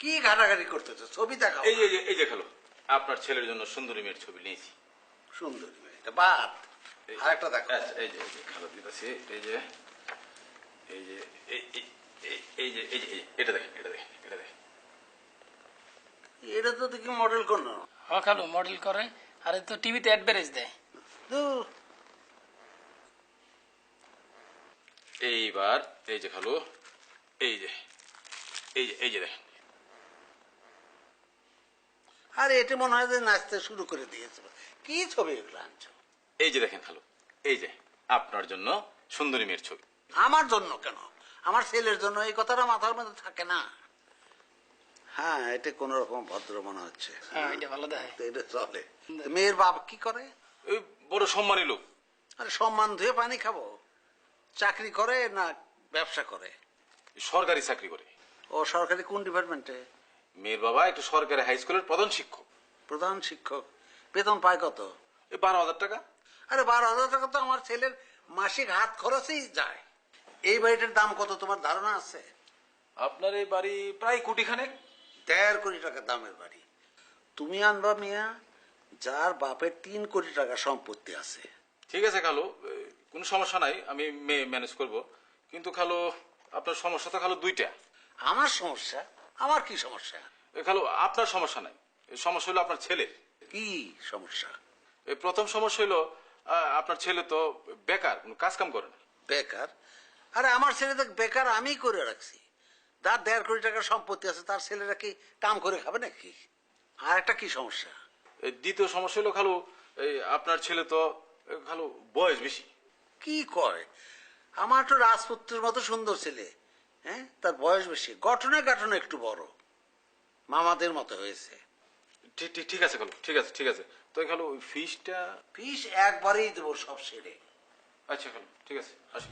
কি ঘাটাঘাটি করতেছো? ছবি দেখাও। এই যে খালো, আপনার ছেলের জন্য সুন্দরী মেয়ের ছবি নিয়েছি। সুন্দরী মেয়ে, এটা বাদ। আরেকটা দেখো। আচ্ছা, এই যে খালো দিতেছি। এই যে এই যে এটা দেখেন, এটা দেখেন, এটা দেখেন। এটা তো দেখি মডেল কোন? হ্যাঁ খালু, মডেল করে। আর তো টিভিতে অ্যাডভার্টাইজ দেয়। ধুর। এইবার এই যে খালো, এই যে দেখেন। আরে এটা মনে হয় যে নাচতে শুরু করে দিয়েছে। কি ছবি এগুলো আনছো? এই যে দেখেন খালো, এই যে আপনার জন্য সুন্দরী মেয়ের ছবি। আমার জন্য কেন? আমার ছেলের জন্য। এই কথাটা মাথার মধ্যে থাকে না। হ্যাঁ, এটা কোন রকম ভদ্র মনে হচ্ছে। হ্যাঁ, এটা ভালো দেয়। তো এটা চলে। মেয়ের বাপ কি করে? ওই বড় সম্মানী লোক। আরে সম্মান ধুয়ে পানি খাবো? চাকরি করে না ব্যবসা করে? সরকারি চাকরি করে। ও সরকারি কোন ডিপার্টমেন্টে? মেয়ের বাবা একটা সরকারি হাই স্কুলের প্রধান শিক্ষক। প্রধান শিক্ষক। বেতন পায় কত? এই 12,000 টাকা। আরে 12,000 টাকা তো আমার ছেলের মাসিক হাত খরচেই যায়। এই বাড়িটার দাম কত তোমার ধারণা আছে? আপনার এই বাড়ি প্রায় কোটিখানেক। 1.5 কোটি টাকা দামের বাড়ি। তুমি আনবা মিয়া যার বাপের 3 কোটি টাকা সম্পত্তি আছে। ঠিক আছে খালো, কোনো সমস্যা নাই, আমি ম্যানেজ করব। কিন্তু খালো, আপনার সমস্যা তো খালো দুইটা। আমার সমস্যা? আমার কি সমস্যা? খালো, আপনার সমস্যা নাই, সমস্যা হলো আপনার ছেলের। কি সমস্যা? এই প্রথম সমস্যা হলো আপনার ছেলে তো বেকার, কোনো কাজ কাম করে না। বেকার? আরে আমার ছেলে তো বেকার আমি করে রাখছি। তার 1.5 কোটি টাকার সম্পত্তি আছে, তার ছেলেরা কি কাম করে খাবে নাকি? আর একটা কি সমস্যা? এই দ্বিতীয় সমস্যা হলো খালো, এই আপনার ছেলে তো খালো বয়স বেশি। কি কয়? আমার তো রাজপুত্রের মতো সুন্দর ছেলে। হ্যাঁ, তার বয়স বেশি, গঠনে গঠনে একটু বড়, মামাদের মতো হয়েছে। ঠিক আছে খালো, ঠিক আছে। তো খালো ওই ফিসটা। ফিস একবারেই দেবো সব সেরে। আচ্ছা খালো, ঠিক আছে, আসি।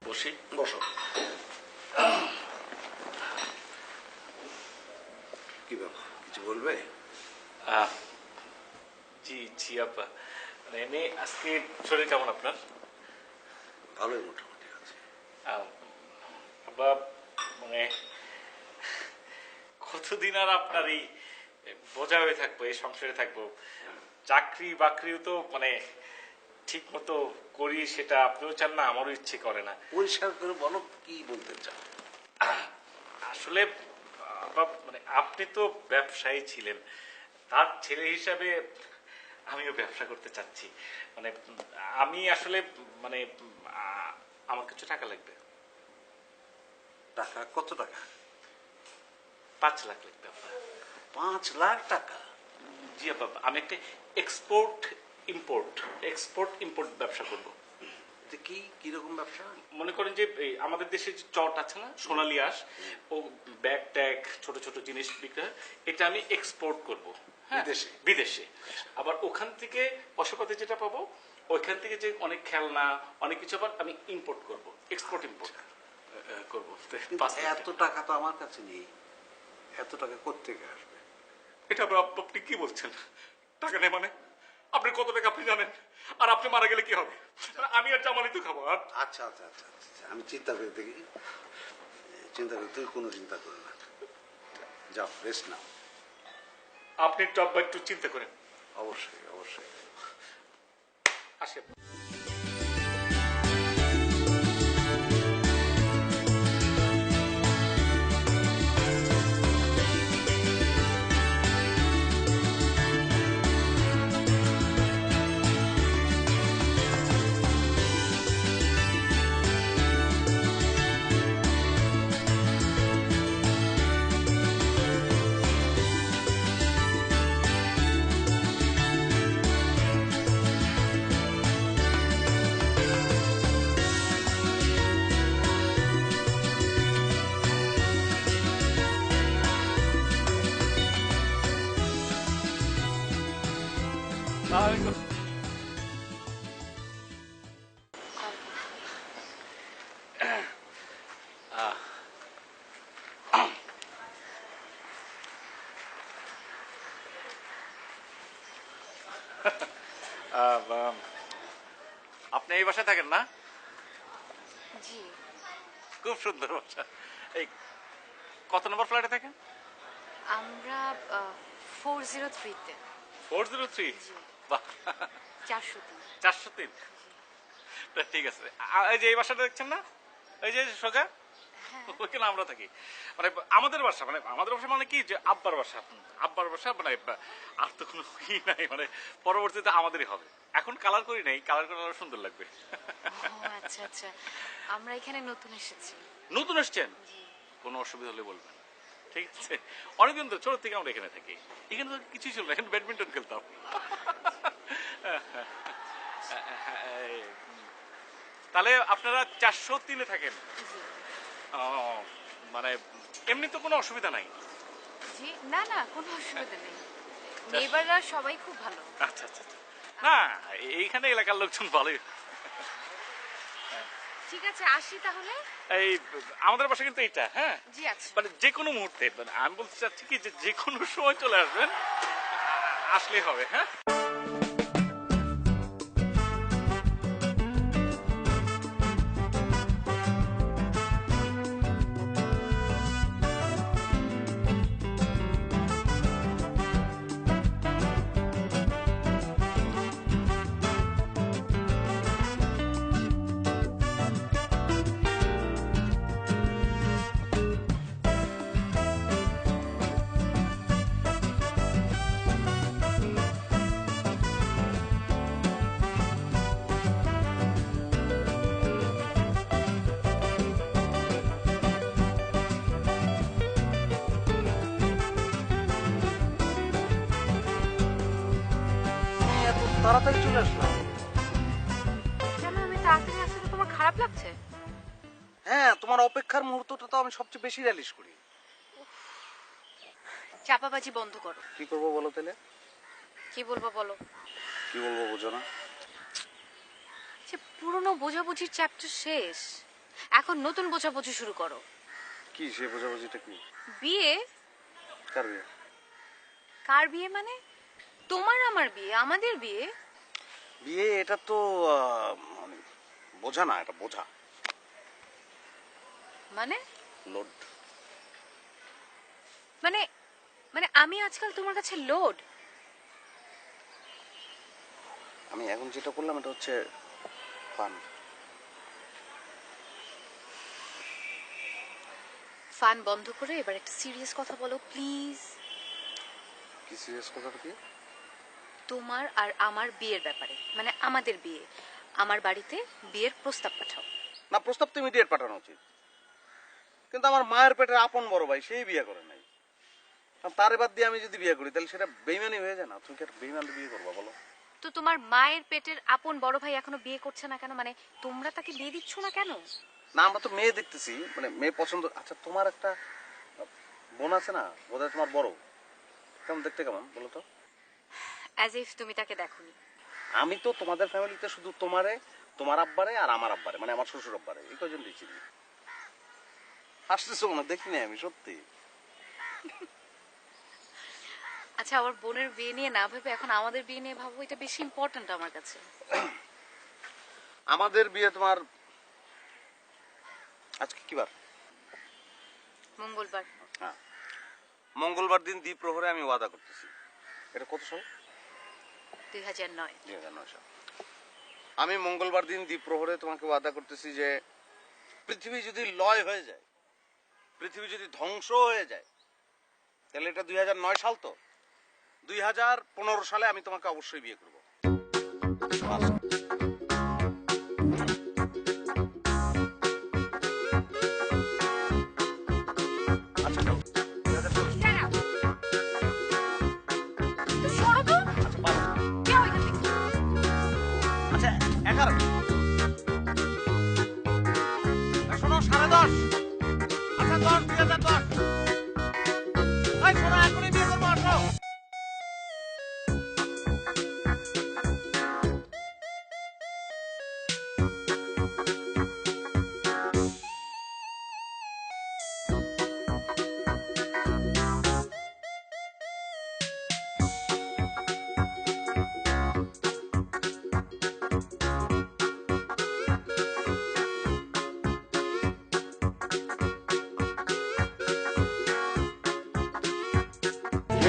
বসি, বসো। কি ব্যাপার, কিছু বলবে? জি আপা, মানে এমনি আজকে শরীর কেমন আপনার? ভালোই, মোটামুটি আছে। আব্বা, মানে কতদিন আর আপনার এই বোঝা হয়ে থাকবো, এই সংসারে থাকবো? চাকরি বাকরিও তো মানে ঠিক মতো করি, সেটা আপনিও চান না, আমারও ইচ্ছে করে না। পরিষ্কার করে বলো কি বলতে চাও। আসলে আব্বা, মানে আপনি তো ব্যবসায়ী ছিলেন, তার ছেলে হিসাবে আমিও ব্যবসা করতে চাচ্ছি। মানে আমি আসলে মানে আমার কিছু টাকা লাগবে। টাকা? কত টাকা? 5 লাখ লাগবে আপনার। 5 লাখ টাকা? জি বাবা, আমি একটা এক্সপোর্ট ইম্পোর্ট ব্যবসা করব। কি কিরকম ব্যবসা? মনে করেন যে আমাদের দেশে যে চট আছে না, সোনালী আঁশ, ও ব্যাগ ট্যাগ ছোট ছোট জিনিস বিক্রি হয়, এটা আমি এক্সপোর্ট করব বিদেশে। আবার ওখান থেকে পয়সাপাতি যেটা পাবো, ওইখান থেকে যে অনেক খেলনা অনেক কিছু আবার আমি ইম্পোর্ট করব, এক্সপোর্ট ইম্পোর্ট করব। এত টাকা তো আমার কাছে নেই। এত টাকা কোত্থেকে আসবে? এটা আপনি কি বলছেন? টাকা নেই মানে? আপনি কত টাকা আপনি জানেন? আর আপনি মারা গেলে কি হবে? আমি আর জামালি তো খাবো। আচ্ছা, আমি চিন্তা করে দেখি। তুই কোনো চিন্তা করে না, যাও রেস্ট নাও। আপনি একটু চিন্তা করেন। অবশ্যই। আসে। আলাইকুম। আপনি এই বাসায় থাকেন না? জি খুব সুন্দর বাসা। এই কত নম্বর ফ্ল্যাটে থাকেন? আমরা 403-তে 403। বাহ, 403। 403। ঠিক আছে। এই যে এই বাসাটা দেখছেন না, এই যে সোজা ওইখানে আমরা থাকি। মানে আমাদের বাসা, মানে আমাদের বাসা মানে কি, যে আব্বার বাসা। আব্বার বাসা মানে আর তো কোনো ই নাই, মানে পরবর্তীতে আমাদেরই হবে। এখন কালার করি নাই, কালার করলে আরো সুন্দর লাগবে। ও আচ্ছা আচ্ছা, আমরা এখানে নতুন এসেছি। নতুন এসছেন? কোনো অসুবিধা হলে বলবেন, ঠিক আছে? অনেকদিন তো ছোট থেকে আমরা এখানে থাকি। এখানে তো কিছুই ছিল না, এখানে ব্যাডমিন্টন খেলতাম। তাহলে আপনারা 403-এ থাকেন? ও, মানে এমনি তো কোনো অসুবিধা নাই? জি না না, কোনো অসুবিধা নেই, নেইবাররা সবাই খুব ভালো। আচ্ছা আচ্ছা আচ্ছা। না, এইখানে এলাকার লোকজন ভালোই। ঠিক আছে, আসি তাহলে। এই আমাদের বাসা কিন্তু এইটা, হ্যাঁ, জি আচ্ছা। মানে যে কোনো মুহূর্তে, মানে আমি বলতে চাচ্ছি কি, যে কোনো সময় চলে আসবেন, আসলেই হবে। হ্যাঁ, এত তাড়াতাড়ি চলে আসলাম? কেন আমি তাড়াতাড়ি আসলে তোমার খারাপ লাগছে? হ্যাঁ, তোমার অপেক্ষার মুহূর্তটা তো আমি সবচেয়ে বেশি রিলিশ করি। চাপাবাজি বন্ধ করো। কি করবো বলো তাহলে? কি বলবো বলো? কি বলবো বোঝো না? যে পুরনো বোঝাবুঝির চ্যাপ্টার শেষ, এখন নতুন বোঝাবুঝি শুরু করো। কি সে বোঝাবুঝিটা কি? বিয়ে? কার বিয়ে? কার বিয়ে মানে? তোমার আমার বিয়ে, আমাদের বিয়ে। বিয়ে এটা তো মানে বোঝা না, এটা বোঝা। মানে লোড। মানে মানে আমি আজকাল তোমার কাছে লোড? আমি এখন যেটা করলাম এটা হচ্ছে ফান। ফান বন্ধ করে এবার একটা সিরিয়াস কথা বলো প্লিজ। কি সিরিয়াস কথাটা কি? তোমার আর আমার বিয়ের ব্যাপারে, মানে আমাদের বিয়ে। আমার বাড়িতে বিয়ের প্রস্তাব পাঠাও। না, প্রস্তাব তো ইমিডিয়েট পাঠানো উচিত, কিন্তু আমার মায়ের পেটের আপন বড় ভাই সেই বিয়ে করে নাই। তার বাদ দিয়ে আমি যদি বিয়ে করি তাহলে সেটা বেইমানি হয়ে যায় না? তুমি কি একটা বেইমানকে বিয়ে করবা বলো? তো তোমার মায়ের পেটের আপন বড় ভাই এখনো বিয়ে করছে না কেন? মানে তোমরা তাকে বিয়ে দিচ্ছ না কেন? না, আমরা তো মেয়ে দেখতেছি, মানে মেয়ে পছন্দ। আচ্ছা, তোমার একটা বোন আছে না, বোধহয় তোমার বড়, কেমন দেখতে, কেমন বলো তো? অ্যাজ ইফ তুমি তাকে দেখোনি। আমি তো তোমাদের ফ্যামিলিতে শুধু তোমারে, তোমার আব্বারে আর আমার আব্বারে, মানে আমার শ্বশুর আব্বারে, এই কজন দিচ্ছি। হাসতেছো না? দেখিনি আমি, সত্যি। আচ্ছা, আমার বোনের বিয়ে নিয়ে না ভেবে এখন আমাদের বিয়ে নিয়ে ভাবো, এটা বেশি ইম্পর্ট্যান্ট আমার কাছে। আমাদের বিয়ে তোমার আজকে কি বার? মঙ্গলবার। হ্যাঁ, মঙ্গলবার দিন দ্বীপ প্রহরে আমি ওয়াদা করতেছি। এটা কত সাল? 2009। 2009 সাল। আমি মঙ্গলবার দিন দ্বীপ প্রহরে তোমাকে ওয়াদা করতেছি যে পৃথিবী যদি লয় হয়ে যায়, পৃথিবী যদি ধ্বংস হয়ে যায়, তাহলে এটা 2009 সাল, তো 2015 সালে আমি তোমাকে অবশ্যই বিয়ে করবো। আচ্ছা, যাও। 2016 সরো তো। আচ্ছা, 12 যাও এখান থেকে। আচ্ছা, 11 শোনো, 10:30। আচ্ছা, 10, 2010। এই শোনো, এখনই বিয়ে করবো, আসো।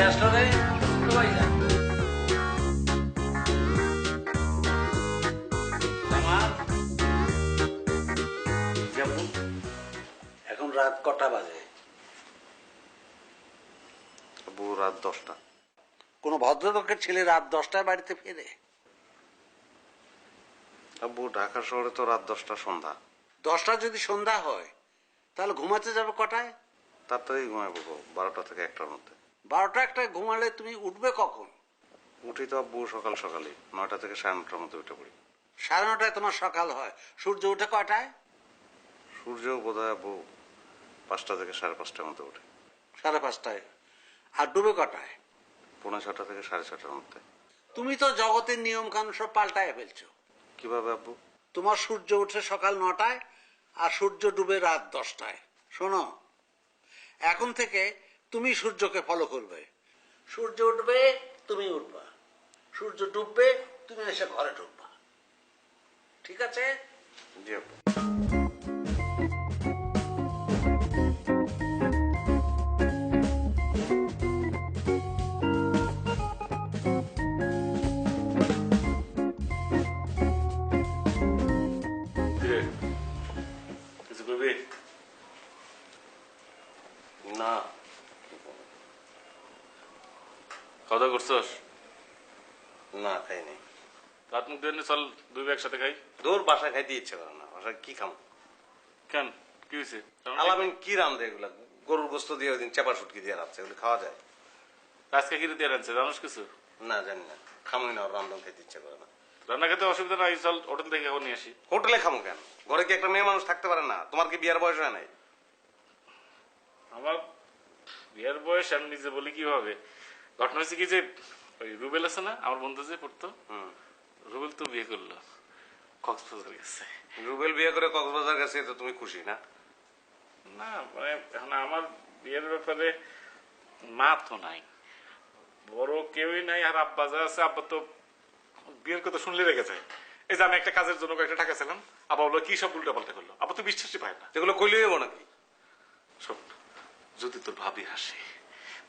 আসলো রে এখন রাত কটা বাজে? আব্বু রাত 10টা। কোনো ভদ্রলোকের ছেলে রাত 10টায় বাড়িতে ফেরে? আব্বু ঢাকা শহরে তো রাত 10টা সন্ধ্যা। 10টা যদি সন্ধ্যা হয় তাহলে ঘুমাতে যাবে কটায়? তাড়াতাড়ি ঘুমাবো 12টা থেকে 1টার মধ্যে। 12টা একটায় ঘুমালে তুমি উঠবে কখন? উঠি তো আব্বু সকাল সকালে 9টা থেকে 9:30টার মধ্যে উঠে পড়ি। 9:30টায় তোমার সকাল হয়, সূর্য ওঠে কটায়? সূর্য বোধহয় আব্বু 5টা থেকে 5:30টার মধ্যে ওঠে। 5:30টায়। আর ডুবে কটায়? 6:45 থেকে 6:30টার মধ্যে। তুমি তো জগতের নিয়ম কানুন সব পাল্টায় ফেলছো। কিভাবে আব্বু? তোমার সূর্য ওঠে সকাল 9টায় আর সূর্য ডুবে রাত 10টায়। শোনো, এখন থেকে তুমি সূর্যকে ফলো করবে। সূর্য উঠবে তুমি উঠবা, সূর্য ডুববে তুমি এসে ঘরে ঢুকবা, ঠিক আছে? জি আব্বু। কিছু করবি? না খাওয়া দাওয়া করছস? না খাইনি। রাত মুখ দিয়ে চল দুই ব্যাগ সাথে খাই। দূর বাসায় খাইতে ইচ্ছে করে না। বাসায় কি খাম? কেন কি হয়েছে? আলামিন কি রান্ধে এগুলা? গরুর গোস্ত দিয়ে ওই দিন চেপা শুটকি দিয়ে রাখছে, এগুলো খাওয়া যায়? আজকে কি দিয়ে রাখছে জানোস কিছু? না জানি না, খামই না, ওর রান্ধন খেতে ইচ্ছে করে না। রান্না খেতে অসুবিধা নাই, চল হোটেল থেকে এখন নিয়ে আসি। হোটেলে খামো কেন? ঘরে কি একটা মেয়ে মানুষ থাকতে পারে না? তোমার কি বিয়ার বয়স হয় নাই? আমার বিয়ের বয়স আমি নিজে বলি কিভাবে। ঘটনা হচ্ছে কি যে ওই রুবেল আছে না আমার বন্ধু যে পড়তো, রুবেল তো বিয়ে করলো, কক্সবাজার গেছে। রুবেল বিয়ে করে কক্সবাজার গেছে, তো তুমি খুশি না? না মানে এখন আমার বিয়ের ব্যাপারে মা তো নাই, বড় কেউই নাই, আর আব্বা যা আছে আব্বা তো বিয়ের কথা শুনলে রেখেছে। এই যে আমি একটা কাজের জন্য একটা টাকা ছিলাম, আব্বা বললো কি সব উল্টা পাল্টা করলো, আব্বা তো বিশ্বাসই পায় না। এগুলো কইলেই হবো নাকি? শোন, যদি তোর ভাবি হাসে,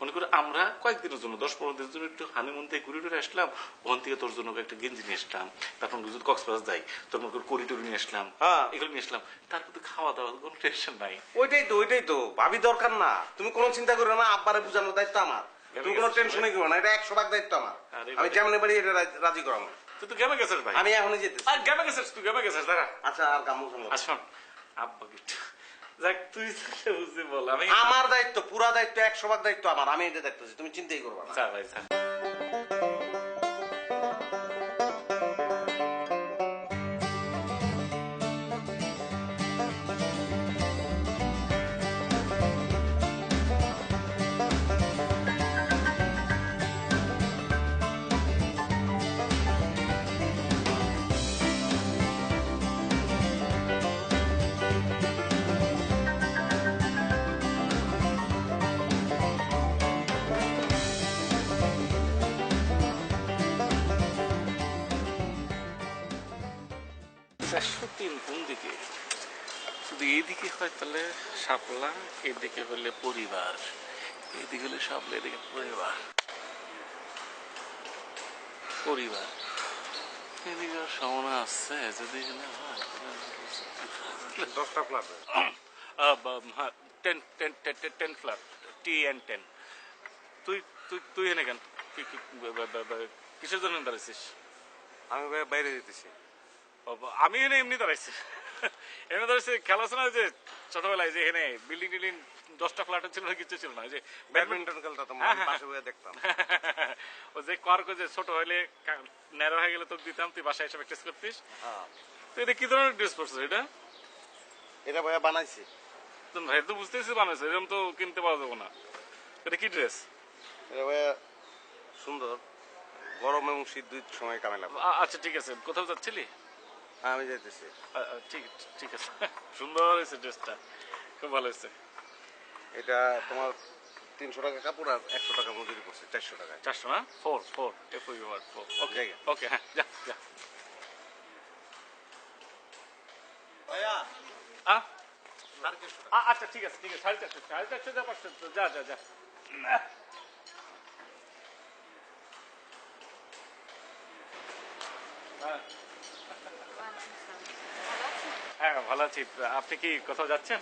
মনে করি আমরা কয়েকদিনের জন্য 10-15 দিনের জন্য একটু হানিমুন থেকে ঘুরে টুরে আসলাম, ওখান থেকে তোর জন্য একটা গেঞ্জি নিয়ে আসলাম, তারপর যদি কক্সবাজার যাই তোর মনে করি করিডোর নিয়ে আসলাম, হ্যাঁ। এগুলো নিয়ে আসলাম, তারপর তো খাওয়া দাওয়া কোনো টেনশন নাই। ওইটাই তো ভাবি দরকার না। তুমি কোনো চিন্তা করো না, আব্বারে বুঝানোর দায়িত্ব আমার। তুমি কোনো টেনশনই করো না, এটা 100% দায়িত্ব আমার। আমি যেমন পারি এটা রাজি করাবো। তুই তো গেমে গেছিস ভাই। আমি এখনই যেতেছি। আর গেমে গেছিস, তুই গেমে গেছিস, দাঁড়া। আচ্ছা আর কামু আসুন আব্বা গিফট যাক, তুই বুঝতে বল। আমি আমার দায়িত্ব, পুরা দায়িত্ব 100% দায়িত্ব আমার। আমি এটা দেখতেছি, তুমি চিন্তাই করবা না। যা ভাই যা। কোন দিকে? শুধু এইদিকে হয় তাহলে শাপলা, এদিকে হলে পরিবার, এদিকে হলে শাপলা, এদিকে পরিবার, পরিবার এদিকে সমনা আছে। যদি এখানে হয় 10টা ফ্ল্যাট। 10 flat TN10। তুই তুই তুই এনে কেন? কিসের জন্য দাঁড়াইছিস? আমি বাইরে যেতেছি। আমি এনে এমনি দাঁড়াইছি। এমনি দাঁড়াইছি, খেলা আছে না যে ছোটবেলায় যে এখানে বিল্ডিং টিল্ডিং 10টা ফ্ল্যাট ছিল না, কিছু ছিল না, যে ব্যাডমিন্টন খেলতাম তো, পাশে বসে দেখতাম। ও যে কর্ক যে ছোট হইলে ন্যারো হয়ে গেলে তোর দিতাম, তুই বাসায় এসে প্র্যাকটিস করতিস। তো এটা কি ধরনের ড্রেস পরছিস এটা? এটা ভাইয়া বানাইছি। ভাই তো বুঝতেছি বানাইছে, এরকম তো কিনতে পাওয়া যাবো না। এটা কি ড্রেস? এটা ভাইয়া সুন্দর, গরম এবং শীত দুই সময় কামে লাগবে। আচ্ছা ঠিক আছে, কোথাও যাচ্ছিলি? হ্যাঁ আমি যাইতেছি। ঠিক ঠিক আছে, সুন্দর হয়েছে ড্রেসটা, খুব ভালো হয়েছে। এটা তোমার 300 টাকা কাপড় আর 100 টাকা মজুরি করছে, 400 টাকায়। 400 না? 4 ওকে ওকে, হ্যাঁ যা যা। ভাইয়া আচ্ছা ঠিক আছে 450 যা, 500 যা যা যা। হ্যাঁ ভালো আছি। আপনি কি কোথাও যাচ্ছেন?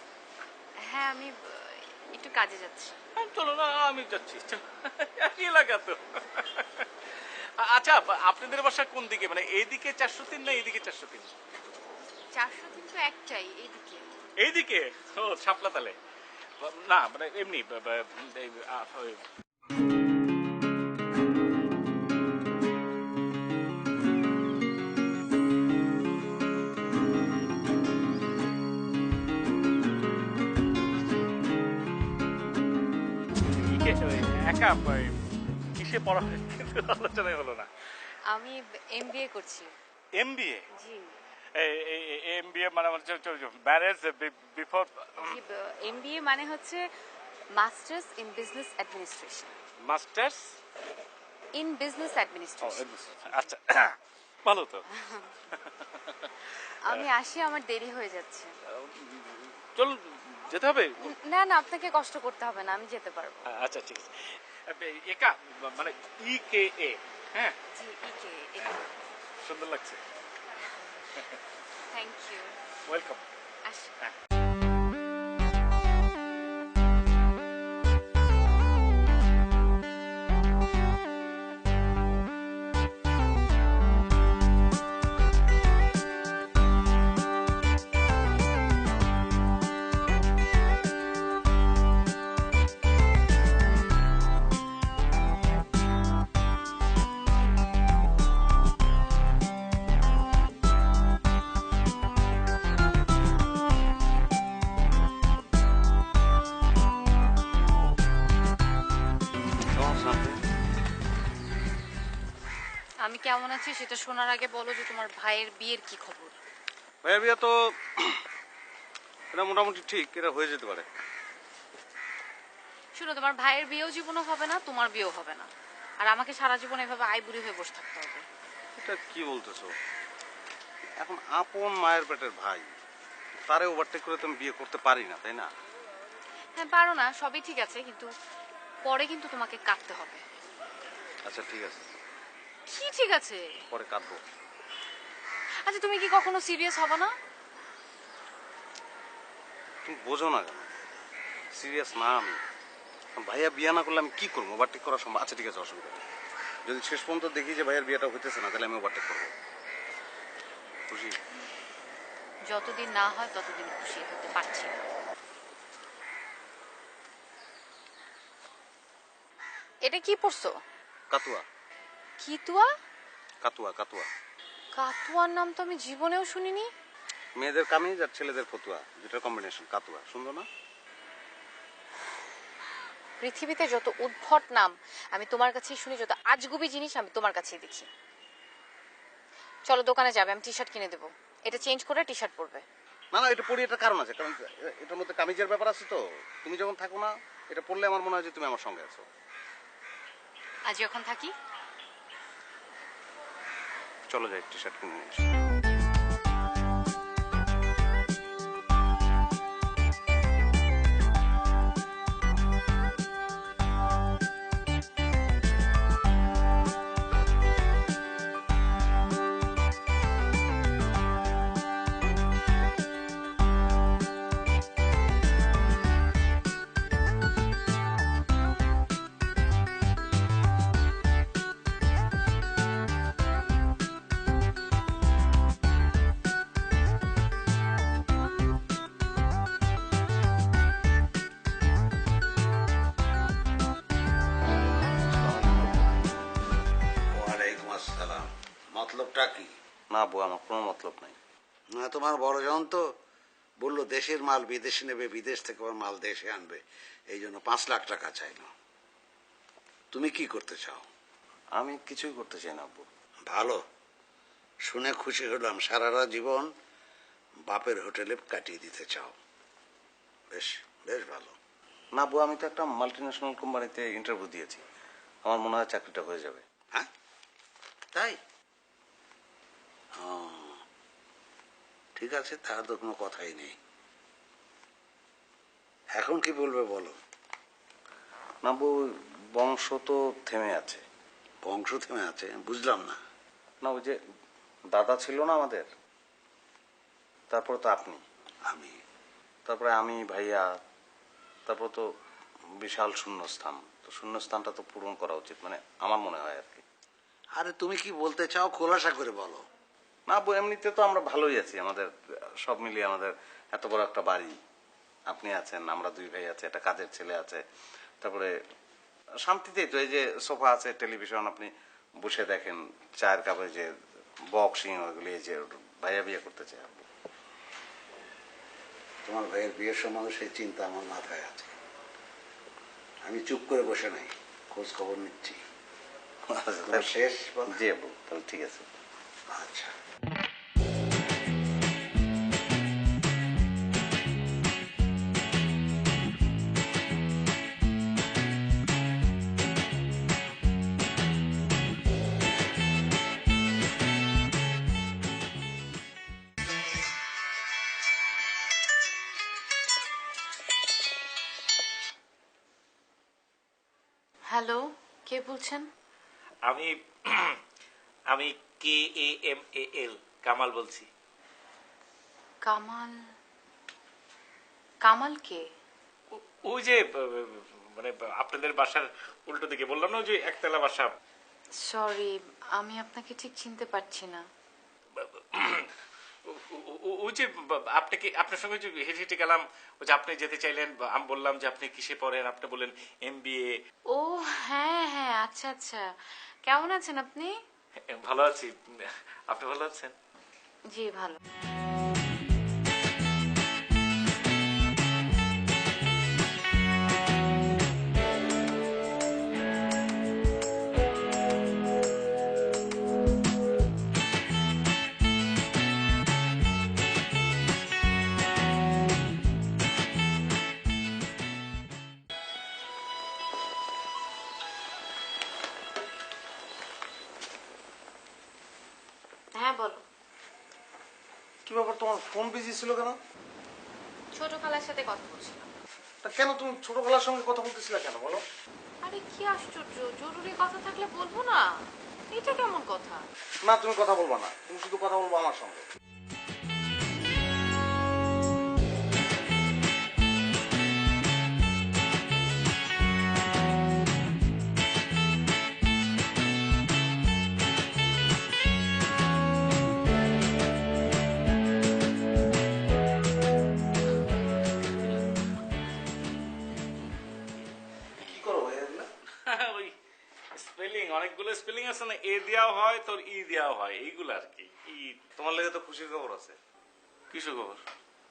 হ্যাঁ আমি একটু কাজে যাচ্ছি। চলো না, আমি যাচ্ছি। একই এলাকা তো। আচ্ছা, আপনাদের বাসা কোন দিকে, মানে এইদিকে 403 না এইদিকে 403? 403 তো একটাই এইদিকে। এইদিকে? ও শাপলা তালে। না মানে এমনি ওই একা কিসে পড়া হয় কিন্তু আলোচনায় হলো না। আমি এমবিএ করছি। এমবিএ? জি এমবিএ মানে ম্যারেজ বিফোর? এমবিএ মানে হচ্ছে masters in business administration. Masters in business administration. আচ্ছা, ভালো তো। আমি আসি, আমার দেরি হয়ে যাচ্ছে। চল, যেতে হবে? না না, আপনাকে কষ্ট করতে হবে না, আমি যেতে পারবো। আচ্ছা ঠিক আছে। একা মানে ইকে এ? হ্যাঁ, জি ইকে। সুন্দর লাগছে। Thank you. ওয়েলকাম। আসি। আমি কেমন আছি সেটা শোনার আগে বলো যে তোমার ভাইয়ের বিয়ের কি খবর? ভাইয়ের বিয়ে তো এটা মোটামুটি ঠিক, এটা হয়ে যেতে পারে। শুনো, তোমার ভাইয়ের বিয়েও জীবনও হবে না, তোমার বিয়েও হবে না, আর আমাকে সারা জীবন এভাবে আইবুড়ি হয়ে বসে থাকতে হবে। এটা কি বলতেছো? এখন আপন মায়ের পেটের ভাই, তারে ওভারটেক করে তো আমি বিয়ে করতে পারি না, তাই না? হ্যাঁ পারো না, সবই ঠিক আছে, কিন্তু পরে কিন্তু তোমাকে কাটতে হবে। আচ্ছা ঠিক আছে, কি ঠিক আছে? পরে কাঁদবো। আচ্ছা তুমি কি কখনো সিরিয়াস হবে না? তুমি বোঝো না কেন? সিরিয়াস না আমি। ভাইয়া বিয়ে না করলে আমি কি করবো? ওভারটেক করা সম্ভব? আচ্ছা ঠিক আছে, অসুবিধা নেই। যদি শেষ পর্যন্ত দেখি যে ভাইয়ের বিয়েটা হইতেছে না, তাহলে আমি ওভারটেক করবো। খুশি? যতদিন না হয় ততদিন খুশি হতে পারছি না। এটা কি পড়ছো? কাতুয়া। কিতুয়া? কাতুয়া কাতুয়া। কাতুয়ার নাম তো আমি জীবনেও শুনিনি। মেয়েদের কামিজ আর ছেলেদের ফতুয়া, যেটার কম্বিনেশন কাতুয়া, সুন্দর না? পৃথিবীতে যত উদ্ভট নাম আমি তোমার কাছেই শুনি, যত আজগুবি জিনিস আমি তোমার কাছেই দেখি। চলো দোকানে যাবে, আমি টি শার্ট কিনে দেবো, এটা চেঞ্জ করে টি শার্ট পরবে। না না, এটা পরি, এটার কারণ আছে, কারণ এটার মধ্যে কামিজের ব্যাপার আছে তো। তুমি যখন থাকো না, এটা পরলে আমার মনে হয় যে তুমি আমার সঙ্গে আছো। আজ যখন থাকি। চলো যাই, টি শার্ট কিনে নিয়ে এসো। ওয়ালাইকুম আসসালাম। মতলবটা কি? না বউ, আমার কোনো মতলব নাই। না, তোমার বড় জন তো বললো দেশের মাল বিদেশে নেবে, বিদেশ থেকে আবার মাল দেশে আনবে, এই জন্য 5 লাখ টাকা চাইলো। তুমি কি করতে চাও? আমি কিছুই করতে চাই না আব্বু। ভালো, শুনে খুশি হলাম। সারাটা জীবন বাপের হোটেলে কাটিয়ে দিতে চাও, বেশ বেশ ভালো। না বউ, আমি তো একটা মাল্টিন্যাশনাল কোম্পানিতে ইন্টারভিউ দিয়েছি, আমার মনে হয় চাকরিটা হয়ে যাবে। হ্যাঁ তাই? ঠিক আছে, তার তো কোনো কথাই নেই। এখন কি বলবে বলো? না বউ, বংশ তো থেমে আছে। বংশ থেমে আছে? বুঝলাম না। না ওই যে দাদা ছিল না আমাদের, তারপর তো আপনি, আমি তারপরে আমি, ভাইয়া, তারপর তো বিশাল শূন্যস্থান। তো শূন্যস্থানটা তো পূরণ করা উচিত, মানে আমার মনে হয় আর কি। আরে তুমি কি বলতে চাও খোলাসা করে বলো। না এমনিতে তো আমরা ভালোই আছি, আমাদের সব মিলিয়ে আমাদের এত বড় একটা বাড়ি, আপনি আছেন, আমরা দুই ভাই আছে, একটা কাজের ছেলে আছে, তারপরে শান্তিতেই তো এই যে সোফা আছে, টেলিভিশন, আপনি বসে দেখেন, চায়ের কাপে যে বক্সিং ওগুলি, এই যে ভাইয়া বিয়ে করতে চাই। তোমার ভাইয়ের বিয়ের সম্বন্ধে সেই চিন্তা আমার মাথায় আছে। আমি চুপ করে বসে নাই, খোঁজ খবর নিচ্ছি। তোমার শেষ বলো। জি আব্বু, তাহলে ঠিক আছে। আচ্ছা, হ্যালো, কে বলছেন? আমি আমি KAMAL কামাল বলছি। কামাল? কামাল কে? ওই যে মানে আপনাদের বাসার উল্টো দিকে বললাম না, ওই যে একতলা বাসা। সরি, আমি আপনাকে ঠিক চিনতে পারছি না। ওই যে আপনাকে, আপনার সঙ্গে যে হেঁটে হেঁটে গেলাম, ওই যে আপনি যেতে চাইলেন, আমি বললাম যে আপনি কিসে পড়েন, আপনি বললেন MBA। ও হ্যাঁ হ্যাঁ, আচ্ছা আচ্ছা। কেমন আছেন আপনি? ভালো আছি, আপনি ভালো আছেন? জি ভালো। হ্যাঁ বলো। কি ব্যাপার, তোমার ফোন বিজি ছিল কেন? ছোট খালার সাথে কথা বলছিলাম। তা কেন তুমি ছোট খালার সঙ্গে কথা বলতেছিলে কেন বলো? আরে কি আশ্চর্য, জরুরি কথা থাকলে বলবো না, এটা কেমন কথা? না তুমি কথা বলবা না, তুমি শুধু কথা বলবো আমার সঙ্গে। কি করো ভাই এগুলা? ওই স্পেলিং, অনেকগুলো স্পেলিং আছে না, এ দেওয়া হয় তোর ই দেওয়া হয়, এইগুলো আর কি। ই তোমার লেগে তো খুশির খবর আছে। কিসের খবর?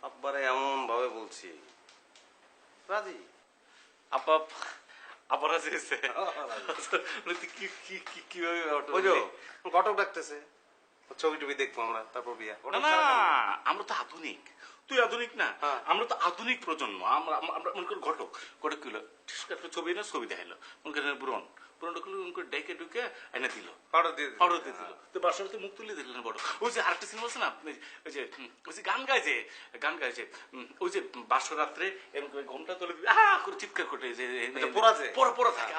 আব্বারে এমন ভাবে বলছি, রাজি। আপা আপারা চেয়েছে কিভাবে ব্যাপারটা ওই যে বললি? ঘটক ডাকতেছে, ছবি টবি দেখবো আমরা, তারপর বিয়া। না না, আমরা তো আধুনিক, তুই আধুনিক না, হ্যাঁ। আমরা তো আধুনিক প্রজন্ম। আমরা আমরা মনে করি ঘটক, ঘটক কিলো একটা ছবি না, ছবি দেখাইলো, মনে করেন বুড়ন বুড়নটা খুলে মনে করে ডেকে ঢুকে এনে দিল, পাউডার দিয়ে দিল। পাউডার দিয়ে দিল, তো বাসাতে মুখ তুলে দিলেন বড়। ওই যে আরেকটা সিনেমা আছে না, ওই যে ওই যে গান গাইছে, ওই যে বাসর রাত্রে এরকম করে ঘোমটা তুলে দিবে, করে চিৎকার করে, যে পোড়া যে? পড়া থাকে,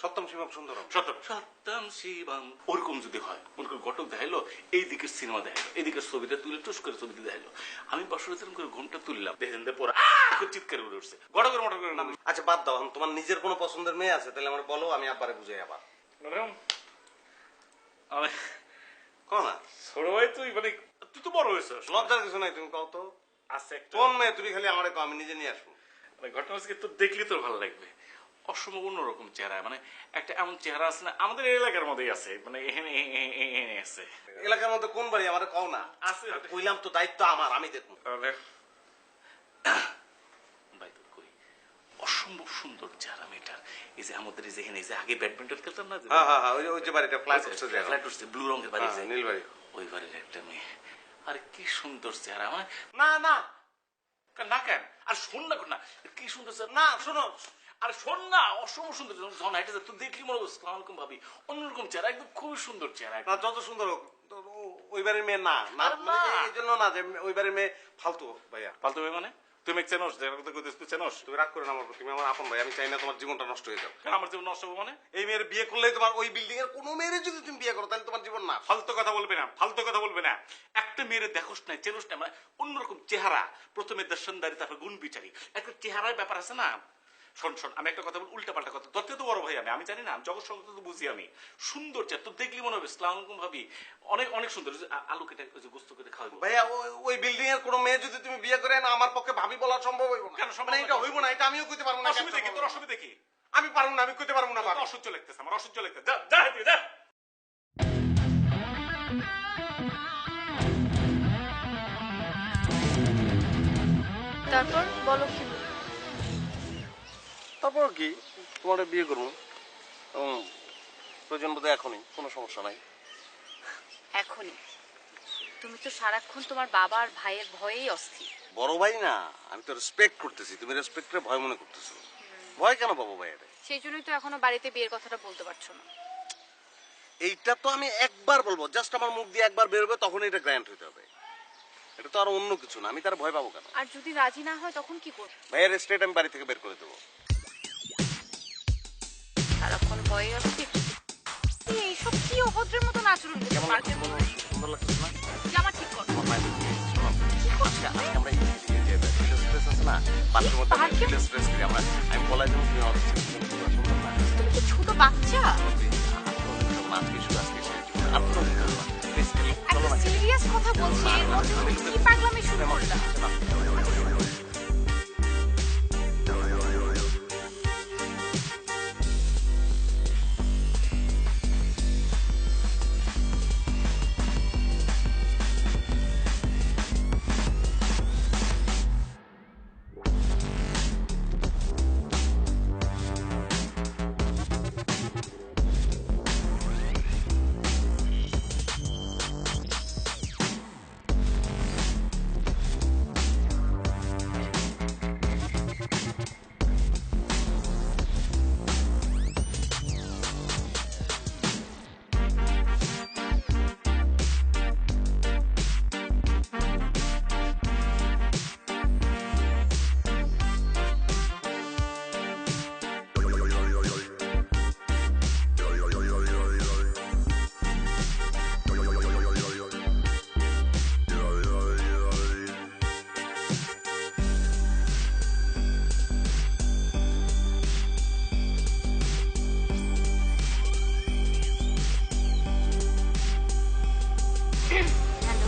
সত্যম শিবম সুন্দরম। সত্যম শিবম, ওরকম যদি হয়, মনে করে ঘটক দেখাইলো, এই দিকের সিনেমা দেখাইলো, এই দিকের ছবিটা তুলে টুস করে ছবিতে দেখাইলো, আমি বাসরে যেরকম করে ঘোমটা তুললাম, দেখেন পড়া করে চিৎকার করে উঠছে, গড়গড় মটর করে নামে। আচ্ছা বাদ দাও, তোমার নিজের কোনো পছন্দের মেয়ে আছে তাহলে আমার বলো, আমি আব্বারে বুঝাই আবার। কও না, ছোট ভাই তুই, মানে তুই তো বড় হয়েছিস, লজ্জার কিছু নাই, তুমি কও তো আছে একটা কোন মেয়ে, তুমি খালি আমারে কও, আমি নিজে নিয়ে আসবো। মানে ঘটনা হচ্ছে কি, তোর দেখলে তোর ভালো লাগবে, অসম্ভব অন্যরকম চেহারা, মানে একটা এমন চেহারা আছে না, আমাদের এই এলাকার মধ্যেই আছে, মানে এখানে আছে। এলাকার মধ্যে কোন বাড়ি আমারে কও না। আছে। কইলাম তো দায়িত্ব আমার, আমি দেখবো। তাহলে ভাই তোর কই, অসম্ভব সুন্দর চেহারা মেয়েটার। এই যে আমাদের এই যে এখানে, এই যে আগে ব্যাডমিন্টন খেলতাম না, হ্যাঁ হ্যাঁ হ্যাঁ, ওই যে বাড়িটা ফ্ল্যাট উঠছে, ফ্ল্যাট উঠছে, ব্লু রঙের বাড়ি, হ্যাঁ, নীল বাড়ি। ওই বাড়ির একটা মেয়ে, আরে কি সুন্দর চেহারা, মানে না না না কেন, আর শোন না, না কি সুন্দর চেহারা, না, শোনো, আরে শোন না, অসম্ভব সুন্দর, যখন হাইটে তুই দেখলি মনে করছিস অন্যরকম ভাবি, অন্যরকম চেহারা, একদম খুবই সুন্দর চেহারা। না যত সুন্দর হোক, তো ওই বাড়ির মেয়ে না, না আরে মানে না। এই জন্য না যে ওই বাড়ির মেয়ে ফালতু ভাইয়া। ফালতু ভাই মানে তুমি চেনোস যার কথা কইতেছ তুই চেনোস? তুমি রাগ করে না আমার উপর, তুমি আমার আপন ভাই, আমি চাই না তোমার জীবনটা নষ্ট হয়ে যাও। কেন আমার জীবন নষ্ট হবে মানে? এই মেয়ের বিয়ে করলেই তোমার, ওই বিল্ডিং এর কোনো মেয়ের যদি তুমি বিয়ে করো তাহলে তোমার জীবন না। ফালতু কথা বলবে না, ফালতু কথা বলবে না। একটা মেয়ের দেখোস না, চেনোস না, মানে অন্যরকম চেহারা, প্রথমে দর্শনদারি, তারপর গুণ বিচারি, একটা চেহারার ব্যাপার আছে না। শোন শোন, আমি একটা কথা বল, উল্টা পাল্টা কথা, তোর থেকে তো বড় ভাই আমি জানি না, আমি জগৎ সংগত তো বুঝি আমি। সুন্দর চেহারা তো দেখলি মনে হবে ইসলাম ভাবি, অনেক অনেক সুন্দর। আলু কেটে ওই যে গোস্ত কেটে খাওয়াবো। ভাইয়া ওই বিল্ডিং এর কোনো মেয়ে যদি তুমি বিয়ে করে না, আমার পক্ষে ভাবি বলা সম্ভব হইব না। কেন সম্ভব মানে না? এটা হইব না, এটা আমিও কইতে পারবো না। অসুবিধা কি তোর? অসুবিধা কি? আমি পারবো না, আমি কইতে পারবো না। ভাবি অসহ্য লাগতেছে আমার, অসহ্য লাগতেছে। যা যা তুই যা। তারপর বলো কি বলবো? তারপর কি, তোমার বিয়ে করবো, প্রয়োজন বোধ এখনই, কোনো সমস্যা নাই। এখনই? তুমি তো সারাক্ষণ তোমার বাবা আর ভাইয়ের ভয়েই অস্থির। বড় ভাই না, আমি তো রেসপেক্ট করতেছি, তুমি রেসপেক্টে ভয় মনে করতেছো। ভয় কেন পাবো ভাইয়ের? সেই জন্যই তো এখনো বাড়িতে বিয়ের কথাটা বলতে পারছো না। এইটা তো আমি একবার বলবো, জাস্ট আমার মুখ দিয়ে একবার বেরোবে, তখন এটা গ্র্যান্ড হইতে হবে। এটা তো আর অন্য কিছু না, আমি তার ভয় পাবো কেন? আর যদি রাজি না হয় তখন কি করবে? ভাইয়ের স্টেট আমি বাড়ি থেকে বের করে দেবো। সারাক্ষণ ভয়ে অস্থির। এই এইসব কি অভদ্রের মতন আচরণ করছো কেমন পার্কের লাগছে বলো? মধ্যে? সুন্দর লাগছে না? জামা ঠিক করো। আমার মায়ের দিকে শোনো, আজকে আমরা এই যে স্ট্রেস আছে না, বাসের মধ্যে পার্কে? স্ট্রেস করি আমরা। আমি বলাই দেবো তুমি আমার সুন্দর না। তুমি কি ছোট বাচ্চা? আজকে শুধু আজকে আত্মনির্ভর হবা। Please, চলো একটা না। সিরিয়াস কথা বলছি, এর মধ্যে তুমি কি পাগলামি শুরু করলা? হ্যালো,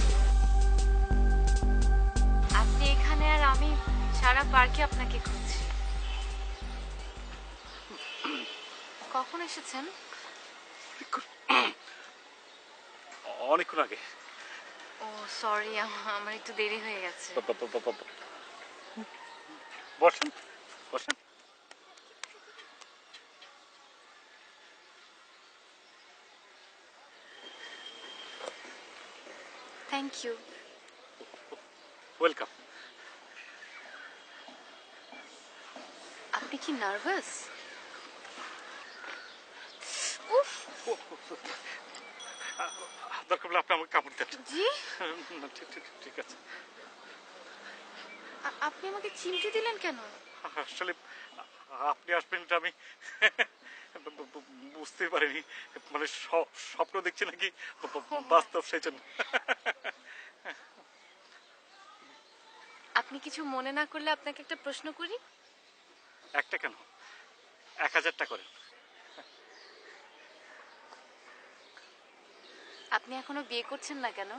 আপনি এখানে আর আমি সারা পার্কে আপনাকে খুঁজছি। কখন এসেছেন? অনেকক্ষণ আগে। ও সরি, আমার একটু দেরি হয়ে গেছে। বসেন বসেন। Thank you. ওয়েলকাম। আপনি কি নার্ভাস? উফ, দরকার হলে আপনি আমাকে কামড় দেন। জি, না, ঠিক ঠিক ঠিক আছে। আপনি আমাকে চিমটি দিলেন কেন? আসলে আপনি আসবেন এটা আমি বুঝতে পারিনি, মানে স্বপ্ন দেখছি নাকি বাস্তব, সেই জন্য। আপনি কিছু মনে না করলে আপনাকে একটা প্রশ্ন করি। একটা কেন, 1000টা করেন। আপনি এখনো বিয়ে করছেন না কেন?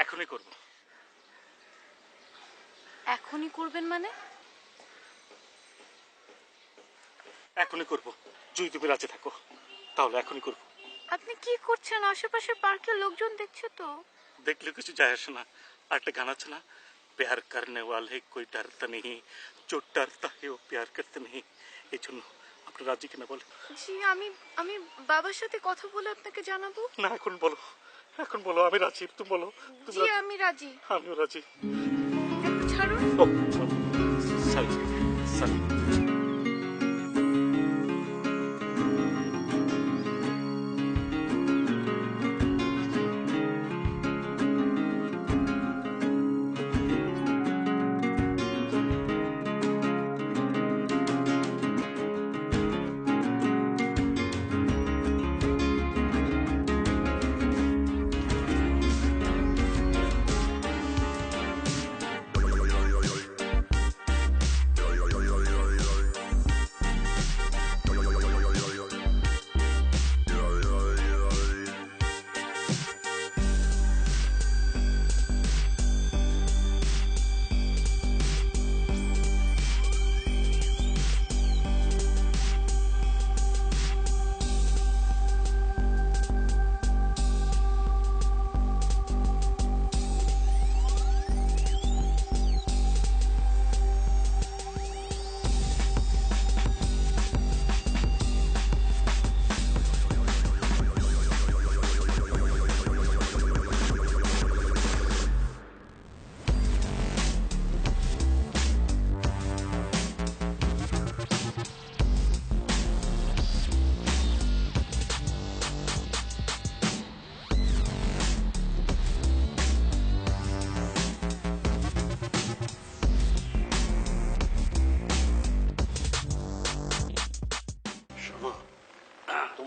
এখনই করব। এখনই করবেন মানে? এখনই করব, যদি তুমি রাজি থাকো তাহলে এখনই করব। আপনি কি করছেন? আশেপাশের পার্কের লোকজন দেখছে তো। দেখলে কিছু যায় আসে না। আর একটা গান আছে না, প্যার করনে ওয়ালে কোই ডরতা নেই, जो डरता है वो प्यार करते नहीं। এই জন্য আপনি রাজি কিনা বলেন। জি, আমি বাবার সাথে কথা বলে আপনাকে জানাবো। না, এখন বলো, এখন বলো। আমি রাজি, তুমি বলো। তুমি জি, রাজি? আমি রাজি। আমিও রাজি। একটু ছাড়ুন। ও সরি সরি।